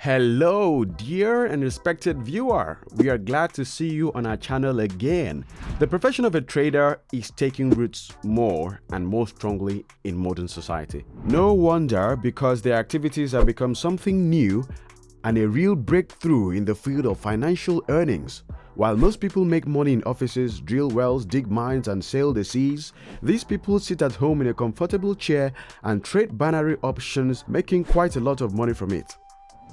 Hello, dear and respected viewer. We are glad to see you on our channel again. The profession of a trader is taking roots more and more strongly in modern society. No wonder, because their activities have become something new and a real breakthrough in the field of financial earnings. While most people make money in offices, drill wells, dig mines, and sail the seas, these people sit at home in a comfortable chair and trade binary options, making quite a lot of money from it.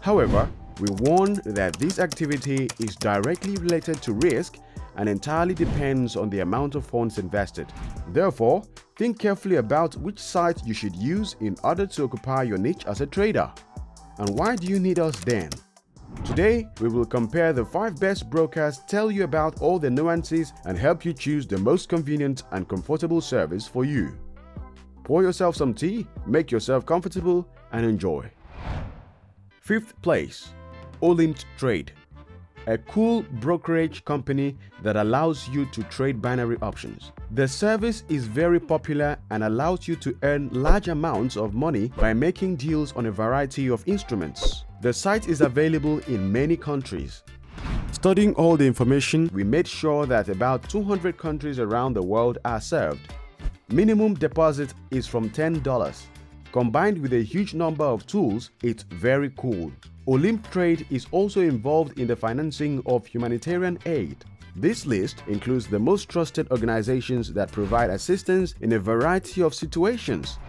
However, we warn that this activity is directly related to risk and entirely depends on the amount of funds invested. Therefore, think carefully about which site you should use in order to occupy your niche as a trader. And why do you need us then? Today, we will compare the 5 best brokers, tell you about all the nuances, and help you choose the most convenient and comfortable service for you. Pour yourself some tea, make yourself comfortable, and enjoy. 5th place, Olymp Trade, a cool brokerage company that allows you to trade binary options. The service is very popular and allows you to earn large amounts of money by making deals on a variety of instruments. The site is available in many countries. Studying all the information, we made sure that about 200 countries around the world are served. Minimum deposit is from $10. Combined with a huge number of tools, it's very cool. Olymp Trade is also involved in the financing of humanitarian aid. This list includes the most trusted organizations that provide assistance in a variety of situations.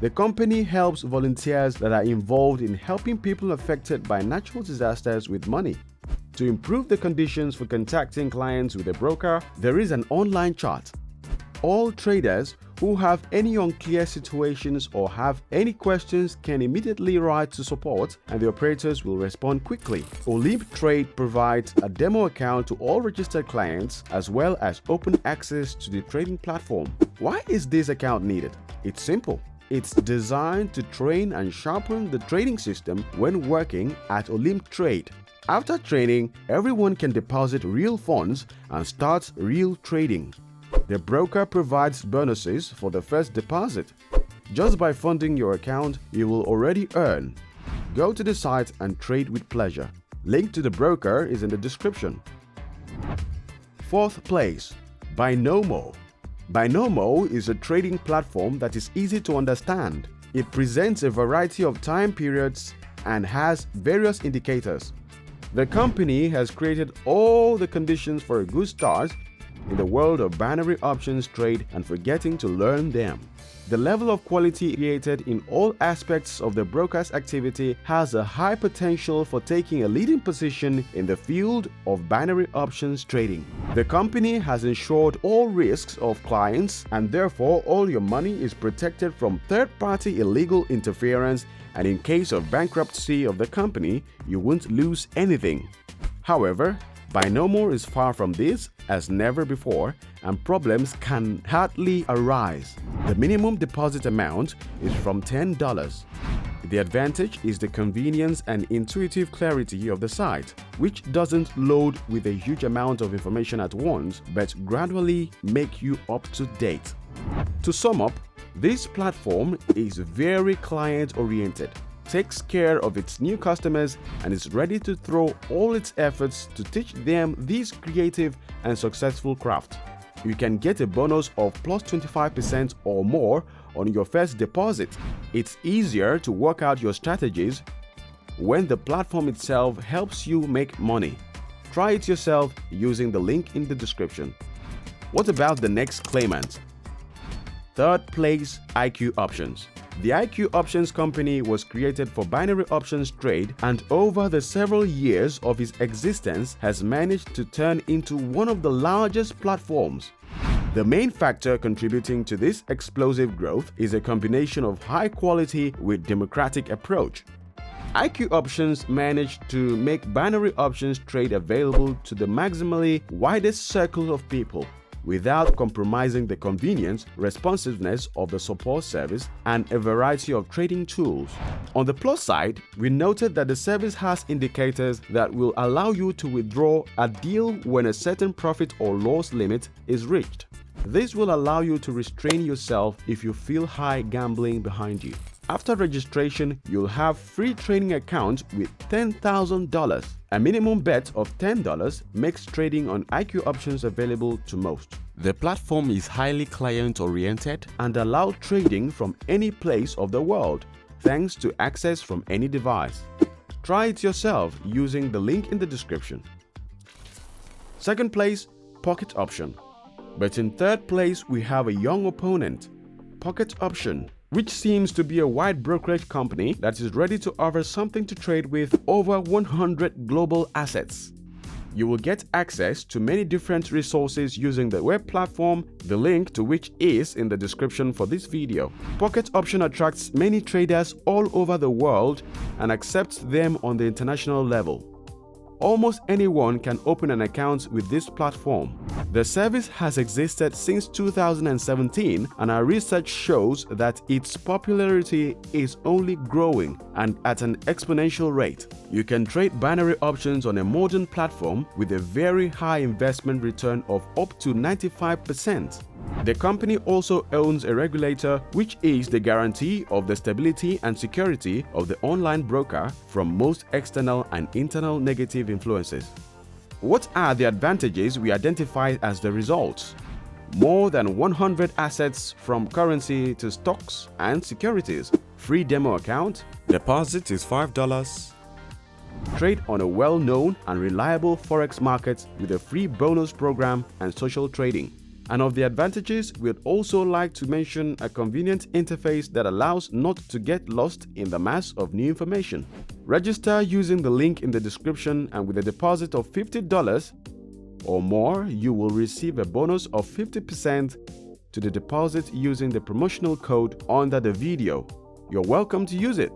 The company helps volunteers that are involved in helping people affected by natural disasters with money. To improve the conditions for contacting clients with a broker, there is an online chat. All traders who have any unclear situations or have any questions can immediately write to support, and the operators will respond quickly. Olymp Trade provides a demo account to all registered clients as well as open access to the trading platform. Why is this account needed? It's simple. It's designed to train and sharpen the trading system when working at Olymp Trade. After training, everyone can deposit real funds and start real trading. The broker provides bonuses for the first deposit. Just by funding your account, you will already earn. Go to the site and trade with pleasure. Link to the broker is in the description. 4th place, Binomo. Binomo is a trading platform that is easy to understand. It presents a variety of time periods and has various indicators. The company has created all the conditions for a good start in the world of binary options trade and for getting to learn them. The level of quality created in all aspects of the broker's activity has a high potential for taking a leading position in the field of binary options trading. The company has insured all risks of clients, and therefore all your money is protected from third-party illegal interference, and in case of bankruptcy of the company, you won't lose anything. However, Binomo is far from this as never before, and problems can hardly arise. The minimum deposit amount is from $10. The advantage is the convenience and intuitive clarity of the site, which doesn't load with a huge amount of information at once, but gradually make you up to date. To sum up, this platform is very client-oriented, takes care of its new customers, and is ready to throw all its efforts to teach them this creative and successful craft. You can get a bonus of plus 25% or more on your first deposit. It's easier to work out your strategies when the platform itself helps you make money. Try it yourself using the link in the description. What about the next claimant? 3rd place, IQ Options. The IQ Options company was created for binary options trade, and over the several years of its existence has managed to turn into one of the largest platforms. The main factor contributing to this explosive growth is a combination of high quality with democratic approach. IQ Options managed to make binary options trade available to the maximally widest circle of people, without compromising the convenience, responsiveness of the support service, and a variety of trading tools. On the plus side, we noted that the service has indicators that will allow you to withdraw a deal when a certain profit or loss limit is reached. This will allow you to restrain yourself if you feel high gambling behind you. After registration, you'll have free trading account with $10,000. A minimum bet of $10 makes trading on IQ options available to most. The platform is highly client-oriented and allows trading from any place of the world, thanks to access from any device. Try it yourself using the link in the description. Second place, pocketoption. But in third place, we have a young opponent, pocketoption, which seems to be a wide brokerage company that is ready to offer something to trade with over 100 global assets. You will get access to many different resources using the web platform, the link to which is in the description for this video. Pocketoption attracts many traders all over the world and accepts them on the international level. Almost anyone can open an account with this platform. The service has existed since 2017, and our research shows that its popularity is only growing and at an exponential rate. You can trade binary options on a modern platform with a very high investment return of up to 95%. The company also owns a regulator, which is the guarantee of the stability and security of the online broker from most external and internal negative influences. What are the advantages we identified as the results? More than 100 assets from currency to stocks and securities, free demo account, deposit is $5, trade on a well-known and reliable forex market with a free bonus program and social trading. And of the advantages, we'd also like to mention a convenient interface that allows not to get lost in the mass of new information. Register using the link in the description, and with a deposit of $50 or more, you will receive a bonus of 50% to the deposit using the promotional code under the video. You're welcome to use it.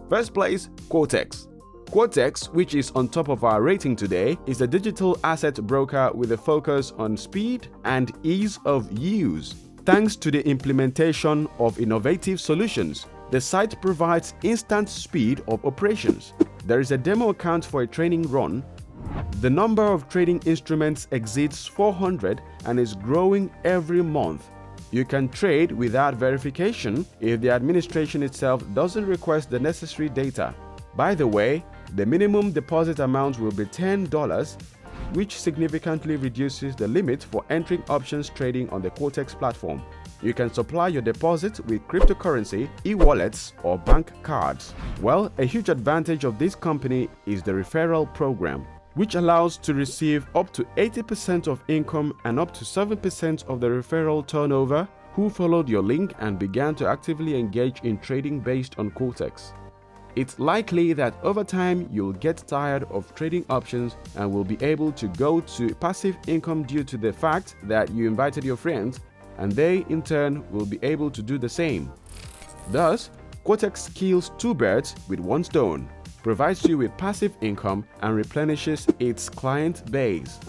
First place, Quotex. Quotex, which is on top of our rating today, is a digital asset broker with a focus on speed and ease of use. Thanks to the implementation of innovative solutions, the site provides instant speed of operations. There is a demo account for a training run. The number of trading instruments exceeds 400 and is growing every month. You can trade without verification if the administration itself doesn't request the necessary data. By the way, the minimum deposit amount will be $10, which significantly reduces the limit for entering options trading on the Quotex platform. You can supply your deposit with cryptocurrency, e-wallets, or bank cards. Well, a huge advantage of this company is the referral program, which allows to receive up to 80% of income and up to 7% of the referral turnover who followed your link and began to actively engage in trading based on Quotex. It's likely that over time you'll get tired of trading options and will be able to go to passive income due to the fact that you invited your friends, and they in turn will be able to do the same. Thus, Quotex kills two birds with one stone, provides you with passive income and replenishes its client base.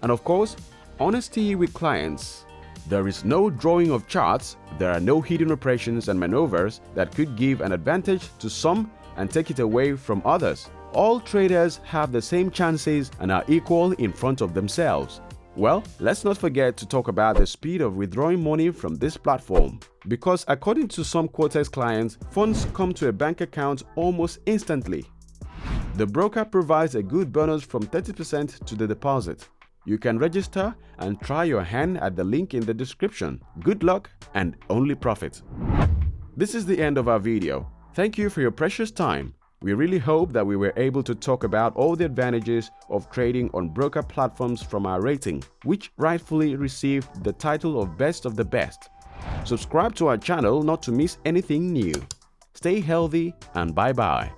And of course, honesty with clients. There is no drawing of charts, there are no hidden operations and maneuvers that could give an advantage to some and take it away from others. All traders have the same chances and are equal in front of themselves. Well, let's not forget to talk about the speed of withdrawing money from this platform. Because according to some Quotex clients, funds come to a bank account almost instantly. The broker provides a good bonus from 30% to the deposit. You can register and try your hand at the link in the description. Good luck and only profit. This is the end of our video. Thank you for your precious time. We really hope that we were able to talk about all the advantages of trading on broker platforms from our rating, which rightfully received the title of Best of the Best. Subscribe to our channel not to miss anything new. Stay healthy and bye-bye.